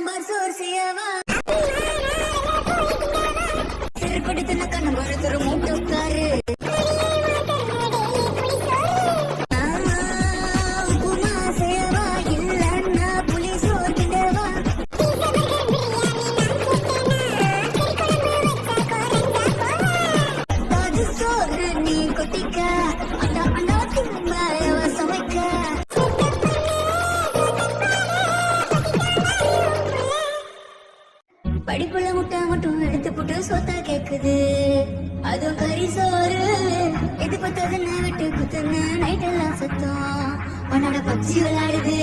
சாம்பார் சோறு செய்யவா சிறுபடுத்தின கண்ண மருத்துவ மூட்டை உட்காரு உப்புமா செய்யவா இல்லன்னா புளி சோறு கிண்டவா அது சோறு நீ கொட்டிக்க அந்த மேலவ சமைக்க படிப்புல முட்டை மட்டும் எடுத்து போட்டு சொத்தா கேக்குது அதுவும் கறி சோறு எது பத்தாதுன்னு விட்டு குத்துன்னு நைட் எல்லாம் சத்தம் உன்னோட பப்ஜி விளையாடுது